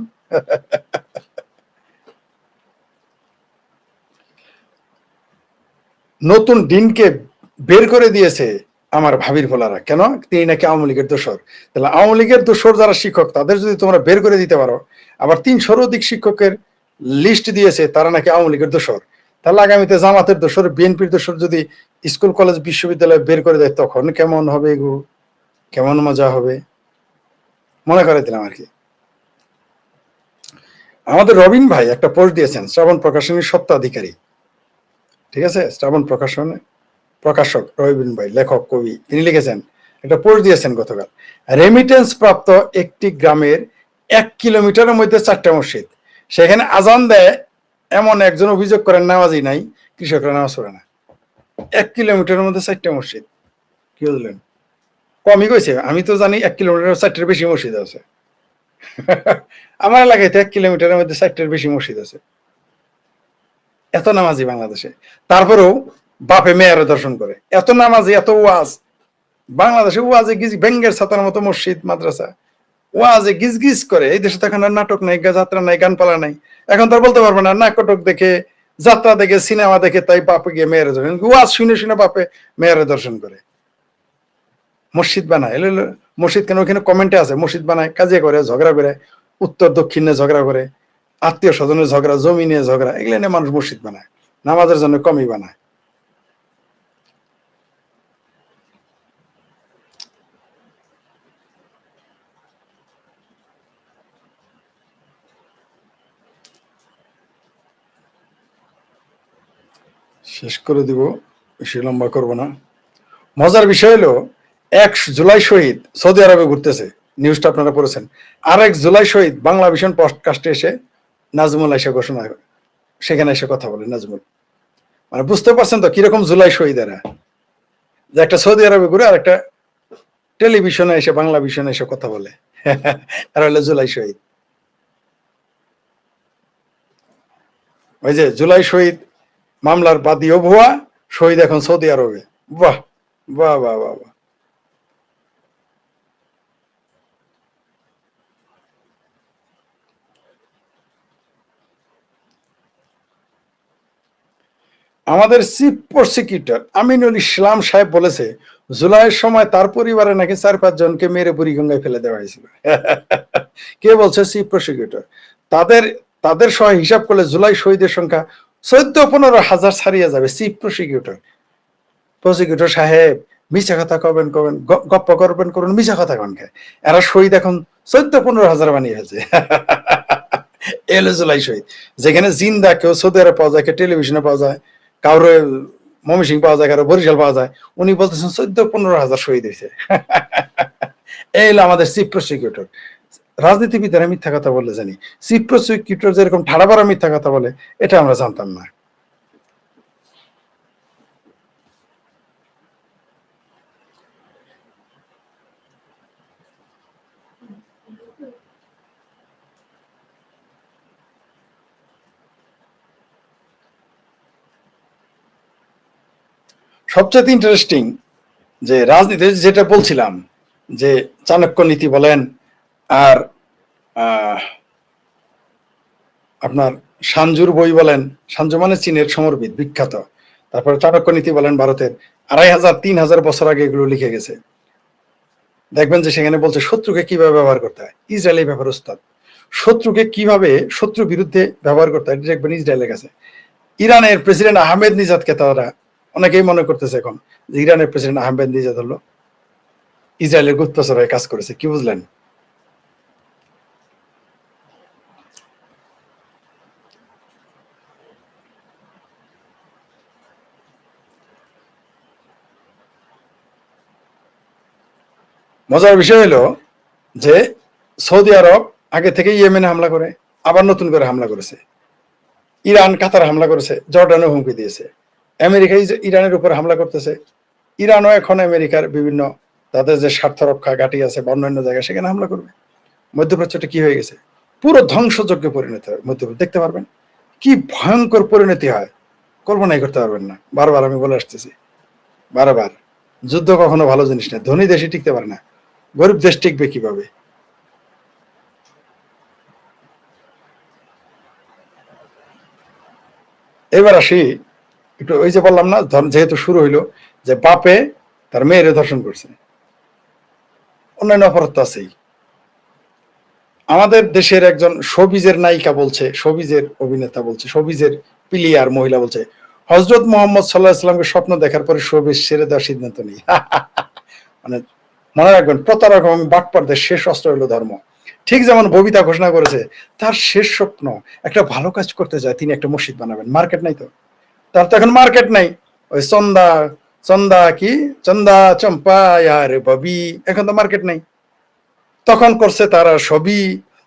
নতুন দিনকে বের করে দিয়েছে আমার ভাবির পোলারা, কেন? তিনি নাকি আওয়ামী লীগের দোসর। তাহলে আওয়ামী লীগের দোসর যারা শিক্ষক, তাদের যদি তোমরা বের করে দিতে পারো, আবার 300-র অধিক শিক্ষকের লিস্ট দিয়েছে তারা নাকি আওয়ামী লীগের দোসর, তাহলে আগামীতে জামাতের দোসর, বিএনপির দোসর যদি স্কুল কলেজ বিশ্ববিদ্যালয় বের করে দেয়, তখন কেমন হবে গো? কেমন মজা হবে? মনে করে দিলাম আর কি। আমাদের রবিন ভাই একটা পোস্ট দিয়েছেন, শ্রাবণ প্রকাশনীর স্বত্বাধিকারী, ঠিক আছে, শ্রাবণ প্রকাশক রবিন ভাই, লেখক, কবি, তিনি লিখেছেন, একটা পোস্ট দিয়েছেন গতকাল। রেমিটেন্স প্রাপ্ত একটি গ্রামের 1 কিলোমিটারের মধ্যে 4টা মসজিদ, সেখানে আজান দেয় এমন একজন অভিযোগ করেন নামাজি নাই, কৃষকরা নামাজ পড়ে না। 1 কিলোমিটারের মধ্যে 4টা মসজিদ, কি বুঝলেন? কমই কইছে, আমি তো জানি 1 কিলোমিটার 4টার বেশি মসজিদ আছে। আমার এলাকায় তো 1 কিলোমিটারের মধ্যে 4টার বেশি মসজিদ আছে। এত নামাজি বাংলাদেশে, তারপরেও বাপে মেয়েরা দর্শন করে। এত নামাজি, এত ওয়াজ বাংলাদেশে, ওয়াজে গিজ ব্যাঙ্গের ছাতার মতো মসজিদ মাদ্রাসা, ওয়াজে গিজ গিজ করে। এই দেশে তো এখন আর নাটক নাই, যাত্রা নাই, গান পালা নাই। এখন তো বলতে পারবে না নাটক দেখে, যাত্রা দেখে, সিনেমা দেখে তাই বাপে গিয়ে মেয়েরা দর্শন, ওয়াজ শুনে শুনে বাপে মেয়েরা দর্শন করে। মসজিদ বানায়, মসজিদ কেন? ওখানে কমেন্টে আছে, মসজিদ বানায়, কাজিয়া করে, ঝগড়া করে, উত্তর দক্ষিণে ঝগড়া করে, আত্মীয় স্বজনের ঝগড়া, জমি নিয়ে ঝগড়া, এগুলো নিয়ে মানুষ মসজিদ বানায়, নামাজের জন্য কমই বানায়। শেষ করে দিব, বেশি লম্বা করব না। মজার বিষয় হলো, 1 জুলাই শহীদ সৌদি আরবে ঘুরতেছে, নিউজটা আপনারা পড়েছেন। আর 1 জুলাই শহীদ বাংলা ভিশন পডকাস্টে এসে নাজমুল এসে ঘোষণা, সেখানে এসে কথা বলে নাজমুল। মানে বুঝতে পারছেন তো কিরকম জুলাই শহীদেরা, যে একটা সৌদি আরবে ঘুরে আর একটা টেলিভিশনে এসে, বাংলা ভিশনে এসে কথা বলে। আর হলো জুলাই শহীদ। ওই যে জুলাই শহীদ মামলার বাদীও ভুয়া, শহীদ এখন সৌদি আরবে। বাহ বাহ বাহ বাহ বাহ। আমাদের চিফ প্রসিকিউটর আমিনুল ইসলাম সাহেব বলেছে, জুলাইয়ের সময় তার পরিবারে নাকি 4-5 জনকে মেরে বুড়িগঙ্গায় ফেলে দেওয়া হয়েছিল। কে বলছে? Chief prosecutor. তাদের সহ হিসাব করলে জুলাই শহীদের সংখ্যা 14-15 হাজার ছাড়িয়ে যাবে। চিফ প্রসিকিউটর সাহেব মিছা কথা কবেন, গপ্প করুন, মিছা কথা কন খায়। এরা শহীদ এখন 14-15 হাজার বানিয়ে ফেলছে। এলো জুলাই শহীদ, যেখানে জিন্দা কেউ সৌদি আরব পাওয়া যায়, কেউ টেলিভিশনে পাওয়া যায়, কারো ময়মনসিংহ পাওয়া যায়, কারো বরিশাল পাওয়া যায়। উনি বলতেছেন 14-15 হাজার শহীদ হয়েছে। এই হলো আমাদের চিফ প্রসিকিউটর। রাজনীতিবিদরা মিথ্যা কথা বলে জানি, চিফ প্রসিকিউটর যেরকম ঠাড়া মিথ্যা কথা বলে, এটা আমরা জানতাম না। সবচেয়ে ইন্টারেস্টিং যে রাজনীতি, যেটা বলছিলাম, যে চাণক্য নীতি বলেন, আর আপনার সাঞ্জুর বই বলেন, সাঞ্জু মানে চীনের সমরবিদ বিখ্যাত, তারপরে চাণক্য নীতি বলেন ভারতের, 2500-3000 বছর আগে এগুলো লিখে গেছে। দেখবেন যে সেখানে বলছে শত্রুকে কিভাবে ব্যবহার করতে হয়, ইসরায়েল এই ব্যাপারে উস্তাদ। শত্রুকে কিভাবে শত্রুর বিরুদ্ধে ব্যবহার করতে হয় এটা দেখবেন ইসরায়েলের কাছে। ইরানের প্রেসিডেন্ট আহমেদ নিজাদকে তারা অনেকেই মনে করতেছে এখন যে ইরানের প্রেসিডেন্ট আহমেদ নিজাদ হলো ইসরায়েলের গুপ্তচর হয়ে কাজ করেছে। কি বুঝলেন? মজার বিষয় হলো যে সৌদি আরব আগে থেকে ইয়েমেনে হামলা করে, আবার নতুন করে হামলা করেছে। ইরান কাতার হামলা করেছে, জর্ডানও হুমকি দিয়েছে। আমেরিকা ইরানের উপর হামলা করতেছে। ইরানও এখন আমেরিকার বিভিন্ন তাদের যে স্বার্থ রক্ষা ঘাঁটি আছে বা অন্যান্য জায়গায় সেখানে হামলা করবে। মধ্যপ্রাচ্যটা কি হয়ে গেছে? পুরো ধ্বংসযজ্ঞে পরিণত হয় মধ্যপ্রাচ্য। দেখতে পারবেন কি ভয়ঙ্কর পরিণতি হয়, কল্পনাই করতে পারবেন না। বারবার আমি বলে আসতেছি, বারবার যুদ্ধ কখনো ভালো জিনিস না। ধনী দেশই টিকতে পারে না, গরিব দেশ টিকবে কিভাবে? এবার আসি একটু, ওই যে বললাম না, যেহেতু শুরু হইলো যে বাপে তার মেয়েরে ধর্ষণ করছে, অন্যান্য অপরাধ তো আছেই। আমাদের দেশের একজন শোবিজের নায়িকা বলছে, শোবিজের অভিনেতা বলছে, শোবিজের প্লেয়ার মহিলা বলছে হজরত মোহাম্মদ সাল্লাহ ইসলামকে স্বপ্ন দেখার পরে শোবিজ ছেড়ে দেওয়ার সিদ্ধান্ত নেই। মানে মনে রাখবেন, প্রতারক এবং বাটপারদের শেষ অস্ত্র হলো ধর্ম। ঠিক যেমন ববিতা ঘোষণা করেছে তার শেষ স্বপ্ন একটা ভালো কাজ করতে যায়, তিনি একটা মসজিদ বানাবেন। মার্কেট নাই তো, তার তো এখন মার্কেট নাই। ওই চন্দা চন্দা কি চন্দা চম্পা আর ববি, এখন তো মার্কেট নাই। তখন করছে তারা সবই,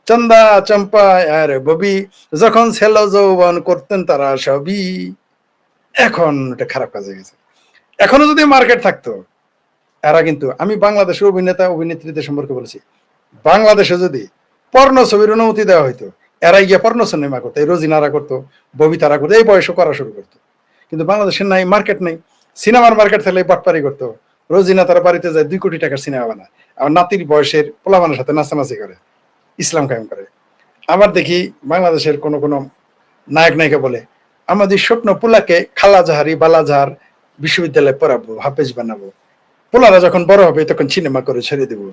চন্দা চম্পা আর ববি, যখন ছেল যৌবন করতেন তারা সবই। এখন এটা খারাপ কাজ হয়ে গেছে। এখনো যদি মার্কেট থাকতো, এরা কিন্তু, আমি বাংলাদেশের অভিনেতা অভিনেত্রীদের সম্পর্কে বলেছি, বাংলাদেশে যদি পর্ণ ছবির অনুমতি দেওয়া হইতো, এরা গিয়ে পর্ণ সিনেমা করতো, এই রোজিনারা করতো, ববিতারা করতো, এই বয়সে করা শুরু করতো। কিন্তু বাংলাদেশের নাই, মার্কেট নেই। সিনেমার মার্কেট থাকলে বাটপারি করতো। রোজিনা তারা বাড়িতে যায় 2 কোটি টাকার সিনেমা বানায়, আর নাতির বয়সের পোলাবানের সাথে নাচানাচি করে, ইসলাম কায়েম করে। আবার দেখি বাংলাদেশের কোন কোন নায়ক নায়িকা বলে আমাদের স্বপ্ন পোলাকে খালাজাহারি বালাজাহার বিশ্ববিদ্যালয়ে পড়াবো, হাফেজ বানাবো, পোলারা যখন বড় হবে তখন সিনেমা করে ছেড়ে দেবো।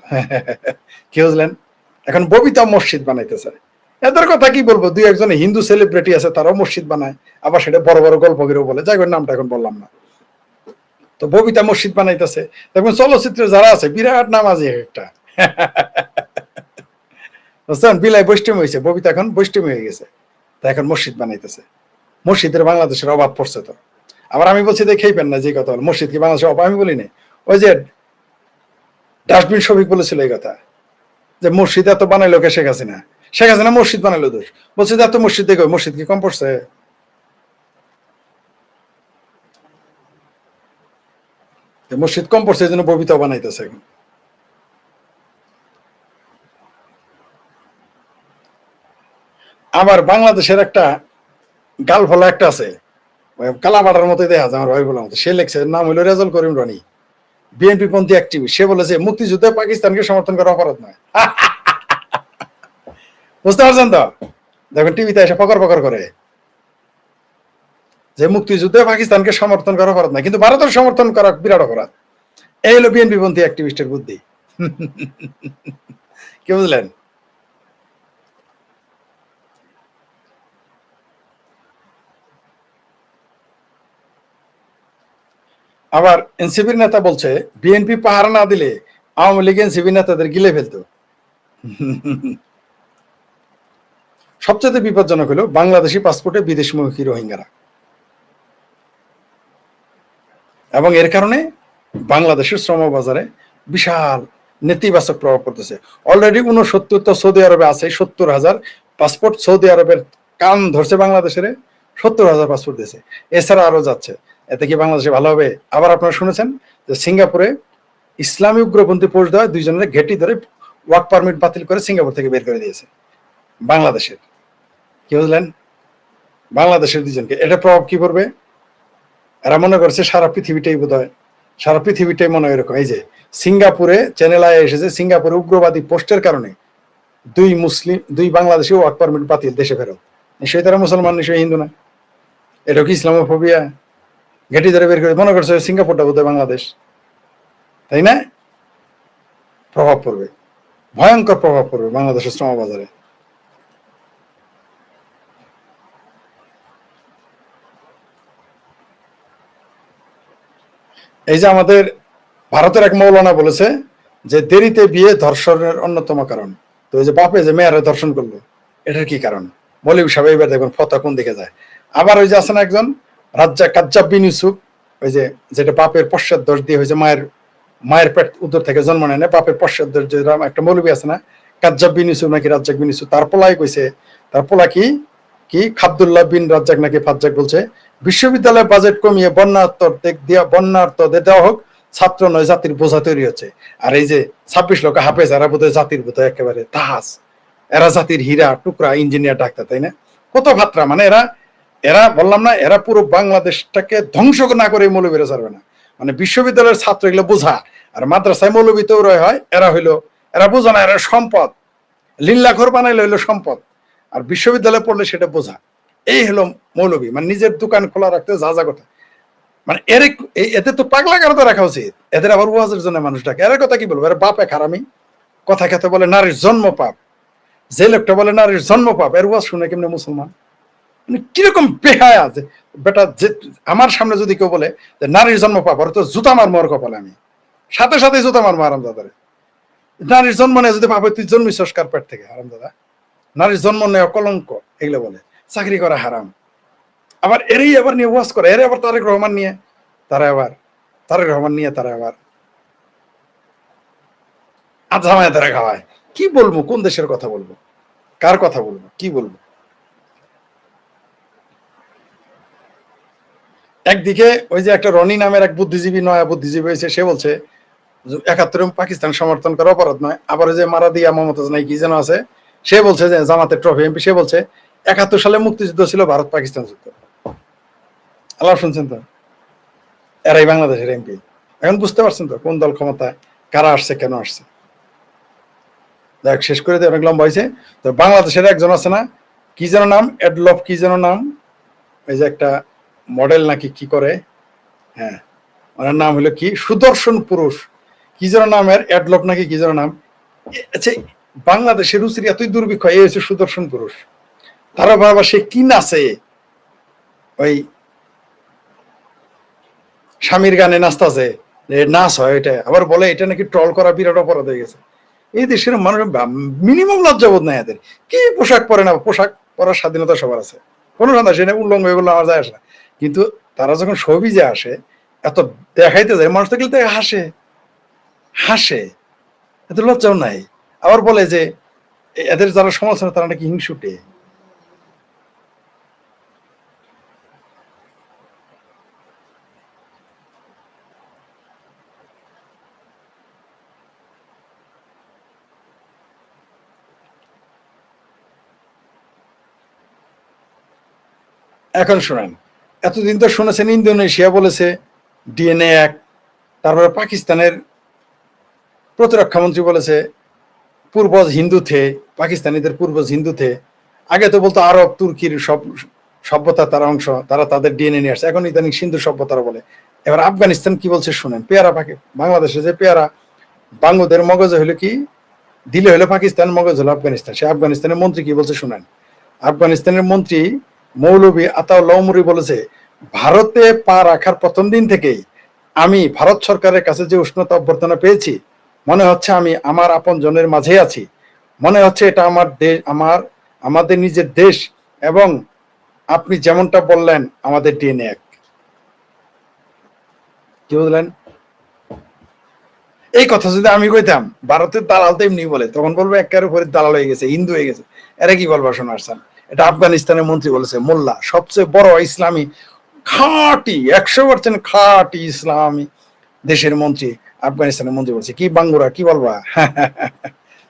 কি বুঝলেন? এখন ববিতা মসজিদ বানাইতে চায়। এদের কথা কি বলবো, দুই একজন হিন্দু সেলিব্রিটি আছে তারাও মসজিদ বানায়, আবার সেটা বড় বড় গল্প করেও বলে, যাই হোক নামটা এখন বললাম না। তো ববিতা মসজিদ বানাইতেছে, দেখুন চলচ্চিত্রে যারা আছে বিরাট নামাজি একটা। বুঝছেন? বিলাই বৈষ্ণব হয়েছে, ববিতা এখন বৈষ্ণব হয়ে গেছে, তা এখন মসজিদ বানাইতেছে। মসজিদের বাংলাদেশের অভাব পড়ছে তো। আবার আমি বলছি দেখেই পেন না যে কথা, মসজিদ কি বাংলাদেশের অভাব? আমি বলি না, ওই যে ডাস্টবিন শফিক বলেছিল এই কথা, যে মসজিদ এত বানাইলো কে শেখ হাসিনা, শেখ হাসিনা মসজিদ বানাইলো দোষ। বলছে এত মসজিদ দেখো, মসজিদ কি কম পড়ছে? মসজিদ কম পড়ছে এই জন্য ববিতা বানাইতেছে এখন। আবার বাংলাদেশের একটা গাল ফলা একটা আছে, কালাবাটার মতো দেখা যায়, আমার ভাই বলার মতো, সে লেখছে, নাম হইলো রেজল করিম রনি, বিএনপি পন্থী অ্যাক্টিভিস্ট। সে বলেছে মুক্তিযুদ্ধে পাকিস্তানকে সমর্থন করা অপরাধ নয়। বুঝতে পারছেন তো? দেখুন টিভিতে এসে পকর পকর করে যে মুক্তিযুদ্ধে পাকিস্তানকে সমর্থন করা অপরাধ নয়, কিন্তু ভারতের সমর্থন করা বিরাট অপরাধ। এই হলো বিএনপি পন্থী অ্যাক্টিভিস্টের বুদ্ধি। কি বুঝলেন? আবার এনসিপির নেতা বলছে বিএনপি পাহারা না দিলে আওয়ামী লীগ এনসিপি নেতাদের গিলে ফেলতো। সবচেয়ে বিপজ্জনক হলো বাংলাদেশি পাসপোর্টে বিদেশমুখী রোহিঙ্গারা, এবং এর কারণে বাংলাদেশের শ্রম বাজারে বিশাল নেতিবাচক প্রভাব পড়তেছে। অলরেডি 69 তো সৌদি আরবে আছে, 70,000 পাসপোর্ট সৌদি আরবের কান ধরছে বাংলাদেশের, 70,000 পাসপোর্ট দিয়েছে, এছাড়া আরো যাচ্ছে। এতে কি বাংলাদেশে ভালো হবে? আবার আপনারা শুনেছেন যে সিঙ্গাপুরে ইসলামী উগ্রপন্থী পোস্ট দেওয়া দুইজনের ঘেটি ধরে ওয়ার্ক পারমিট বাতিল করে সিঙ্গাপুর থেকে বের করে দিয়েছে বাংলাদেশের। কি বুঝলেন? বাংলাদেশের দুইজনকে, এটা প্রভাব কি পড়বে? এরা মনে করছে সারা পৃথিবীটাই বোধ হয়, সারা পৃথিবীটাই মনে হয় এরকম। এই যে সিঙ্গাপুরে চ্যানেল আয় এসেছে, সিঙ্গাপুরে উগ্রবাদী পোস্টের কারণে দুই বাংলাদেশি ওয়ার্ক পারমিট বাতিল, দেশে ফেরত। নিশ্চয়ই তারা মুসলমান, নিশ্চয়ই হিন্দু না। এটা কি ইসলামোফোবিয়া? ঘেটি ধরে বের করে মনে করছে সিঙ্গাপুরটা বোধহয় বাংলাদেশ, তাই না? প্রভাব পড়বে, ভয়ঙ্কর প্রভাব পড়বে বাংলাদেশের শ্রম বাজারে। এই যে আমাদের ভারতের এক মৌলানা বলেছে যে দেরিতে বিয়ে ধর্ষণের অন্যতম কারণ। তো এই যে বাপে যে মেয়েরা ধর্ষণ করলো, এটার কি কারণ? মৌলভী সাহেব এবার দেখুন ফতোয়া কোন দিকে যায়। আবার ওই যে আছেন একজন রাজ্জাক কাজ্জাব বিন ইউসুফ, ওই যে যেটা বাপের পশ্চাৎ দিয়ে হয়েছে, মায়ের পেট উত্তর থেকে জন্ম নেয় না, বাপের পশ্চাৎ একটা মৌলভী আছে না, কাজ্জাব বিন ইউসুফ নাকি রাজ্জাক বিন ইউসুফ, তার পোলাই কইছে, তার পোলা কি কি খাবদুল্লাহ বিন রাজ্জাক নাকি ফাজ্জাক বলছে, বিশ্ববিদ্যালয়ের বাজেট কমিয়ে বন্যার্থদের দেওয়া হোক, ছাত্র নয় জাতির বোঝা তৈরি হচ্ছে। আর এই যে 26 লক্ষ হাফেজ, এরা বোধহয় জাতির বোধহয় একেবারে তাহাজ, এরা জাতির হীরা টুকরা, ইঞ্জিনিয়ার ডাক্তার, তাই না? কত ভাত্রা, মানে এরা এরা বললাম না, এরা পুরো বাংলাদেশটাকে ধ্বংস না করে মৌলবীরা ছাড়বে না। মানে বিশ্ববিদ্যালয়ের ছাত্র এগুলো বোঝা, আর মাদ্রাসায় মৌলবী তৈরি হয়, এরা বোঝা না, এরা সম্পদ, লিল্লাখোর বানাইলে হইলো সম্পদ, আর বিশ্ববিদ্যালয়ে পড়লে সেটা বোঝা। এই হলো মৌলবী, মানে নিজের দোকান খোলা রাখতে যা যা কথা, মানে এদের তো পাগলা কারো রাখা উচিত। এদের আবার ওয়াজের জন্য মানুষ ডাকে, এর কথা কি বলবো? এর বাপ এক হারামি, কথা খেতে বলে নারীর জন্ম পাপ, যে লোকটা বলে নারীর জন্ম পাপ, এর ওয়াজ শুনে কেমনে মুসলমান? মানে কিরকম বেহায়া আছে বেটা। যে আমার সামনে যদি কেউ বলে যে নারীর জন্ম পাপ, আর তো জুতা মার মর কপালে, আমি সাথে সাথে জুতা মার আরাম দাদারে। নারীর জন্ম নেই যদি ভাবে তুই জন্মিস সংস্কার পেট থেকে, হারাম দাদা। নারীর জন্ম নেওয়া কলঙ্ক, এগুলো বলে। চাকরি করা হারাম। আবার এরই আবার নিয়ে ওয়াজ করে, এর আবার তারেক রহমান নিয়ে তারা আবার আজামায় তারা খাওয়ায়। কি বলবো? কোন দেশের কথা বলবো? কার কথা বলবো? কি বলবো? একদিকে ওই যে একটা রনি নামের এক বুদ্ধিজীবী, নয়া বুদ্ধিজীবী হয়েছে, সে বলছে ৭১ পাকিস্তান সমর্থন করা অপরাধ নয়। আবার ওই যে মারাদিয়া মমতাজ নাই কি যেন আছে, সে বলছে যে জামাতের ট্রফি এমপি, সে বলছে ৭১ সালে মুক্তিযুদ্ধ ছিল ভারত পাকিস্তান যুদ্ধ। আল্লাহ শুনছেন তো? এরাই বাংলাদেশের এমপি। এখন বুঝতে পারছেন তো কোন দল ক্ষমতায়, কারা আসছে, কেন আসছে। দেখ শেষ করে দিয়ে অনেক লম্বা হয়েছে। তো বাংলাদেশের একজন আছে না, কি যেন নাম, এডলফ কি যেন নাম, এই যে একটা মডেল নাকি কি করে, হ্যাঁ ওনার নাম হলো কি সুদর্শন পুরুষ, কি যেন নামের, এডলফ নাকি কি যেন নাম। আচ্ছা, বাংলাদেশের রুচির এতই দুর্ভিক্ষ, এই হচ্ছে সুদর্শন পুরুষ। তারা বাবা সে কি নাচে, ওই স্বামীর গানে নাচতেছে, নাচ হয় এটা, আবার বলে এটা নাকি ট্রল করা বিরাট অপরাধ হয়ে গেছে। এই দেশের মানুষ মিনিমাম লজ্জাবোধ নাই এদের। কি পোশাক পরে না, পোশাক পরার স্বাধীনতা সবার আছে, কোনো সন্দেহ সেটা উল্লঙ্ঘ এগুলো আমার যায় আসে না। কিন্তু তারা যখন সবিজে আসে, এত দেখাইতে যায়, মানুষ দেখলে তো হাসে, এত লজ্জাও নাই। আবার বলে যে এদের যারা সমালোচনা তারা নাকি হিংসুটে। এখন শোনেন, এতদিন তো শুনেছেন ইন্দোনেশিয়া বলেছে ডিএনএ এক, তারপরে পাকিস্তানের প্রতিরক্ষা মন্ত্রী বলেছে পূর্বজ হিন্দু থে, পাকিস্তানিদের পূর্বজ হিন্দু থে। আগে তো বলতো আরব তুর্কির সব সভ্যতা তার অংশ, তারা তাদের ডিএনএ নিয়ে আসছে। এখন ইদানিং সিন্ধু সভ্যতারা বলে। এবার আফগানিস্তান কি বলছে শুনেন, পেয়ারা বাংলাদেশে যে পেয়ারা, বাঙ্গুদের মগজে হলো কি, দিলে হলো পাকিস্তান, মগজ হলো আফগানিস্তান। সে আফগানিস্তানের মন্ত্রী কি বলছে শুনেন। আফগানিস্তানের মন্ত্রী মৌলভী আতাউল্লাহ উমরি বলেছে, ভারতে পা রাখার প্রথম দিন থেকেই আমি ভারত সরকারের কাছে যে উষ্ণতা অভ্যর্থনা পেয়েছি, মনে হচ্ছে আমি আমার আপন জনের মাঝে আছি, মনে হচ্ছে এটা আমার দেশ, আমাদের নিজের দেশ, এবং আপনি যেমনটা বললেন আমাদের ডিএনএ এক। কি বললেন? এই কথা যদি আমি কইতাম, ভারতের দালাল তো এমনি বলে, তখন বলবো একের উপরে দালাল হয়ে গেছে, হিন্দু হয়ে গেছে। এরা কি বলবো শোনার চান? এটা আফগানিস্তানের মন্ত্রী বলেছে, মোল্লা, সবচেয়ে বড় ইসলামী খাঁটি 100% খাঁটি ইসলামী দেশের মন্ত্রী, আফগানিস্তানের মন্ত্রী বলছে। কি বাঙ্গুরা, কি বলবা?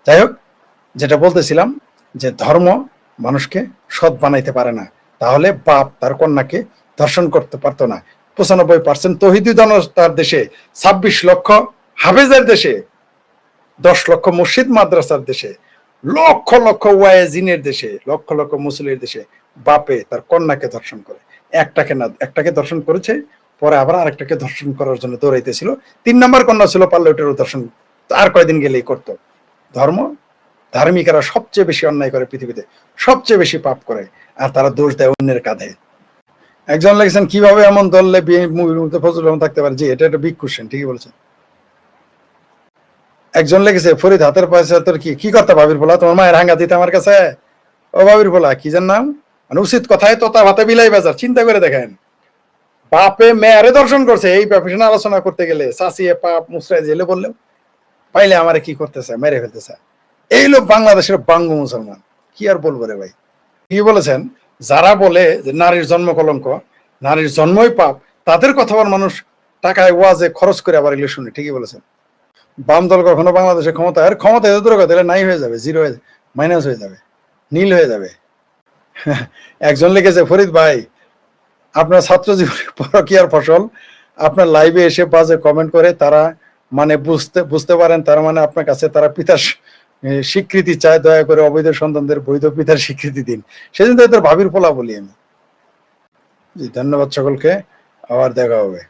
যাই হোক, যেটা বলতেছিলাম যে ধর্ম মানুষকে সৎ বানাইতে পারে না। তাহলে বাপ তার কন্যাকে ধর্ষণ করতে পারতো না। 95% তৌহিদি জনতার দেশে, 26 লক্ষ হাফেজের দেশে, 10 লক্ষ মসজিদ মাদ্রাসার দেশে, লক্ষ লক্ষ ওয়াইজিনের দেশে, লক্ষ লক্ষ মুসলিমের দেশে বাপে তার কন্যাকে ধর্ষণ করে। একটাকে ধর্ষণ করেছে, পরে আবার আরেকটাকে ধর্ষণ করার জন্য দৌড়াইতেছিল। 3 নম্বর কন্যা ছিল, পারলে ওটারও ধর্ষণ আর কয়দিন গেলেই করতো। ধর্ম, ধার্মিকেরা সবচেয়ে বেশি অন্যায় করে পৃথিবীতে, সবচেয়ে বেশি পাপ করে, আর তারা দোষ দেয় অন্যের কাঁধে। একজন লিখেছেন কিভাবে এমন দললে মুভির মধ্যে ফজলুর রহমান থাকতে পারে। জি, এটা একটা বিগ কোশ্চেন, ঠিকই বলেছেন। একজন লিখেছে ফরিদ হাতের পয়সা তোর কি করতে ভাবির বলা, তোমার মায়ের হাঙ্গা দিতে আমার কাছে। ও ভাবির বলা কি যার নাম, মানে উচিত কথায় তোতা ভাতে বিলাই বাজার। চিন্তা করে দেখেন, বাপে মেয়ারে দর্শন করছে, এই প্রফেশনাল আলোচনা করতে গেলে চাচিয়ে পাপ মুসরাই জেলে বললেও পাইলে আমারে কি করতেছে, মেরে ফেলতেছে। এই লোক বাংলাদেশের বাঙ্গ মুসলমান, কি আর বলবো রে ভাই। কি বলেছেন, যারা বলে যে নারীর জন্ম কলঙ্ক, নারীর জন্মই পাপ, তাদের কথা আবার মানুষ টাকায় ওয়াজে খরচ করে আবার এগুলো শুনে। ঠিকই বলেছেন। বাম দল কখনো বাংলাদেশে ক্ষমতা এত দূর কথা নাই হয়ে যাবে, জিরো হয়ে মাইনাস হয়ে যাবে, নীল হয়ে যাবে। একজন লিখেছে ফরিদ ভাই আপনার ছাত্র জীবনের পরকীয়ার ফসল আপনার লাইভে এসে বাজে কমেন্ট করে, তারা মানে বুঝতে পারেন তার মানে আপনার কাছে তারা পিতার স্বীকৃতি চায়, দয়া করে অবৈধ সন্তানদের বৈধ পিতার স্বীকৃতি দিন। সেদিন তো এদের ভাবির পোলা বলি আমি। জি, ধন্যবাদ সকলকে, আবার দেখা হবে।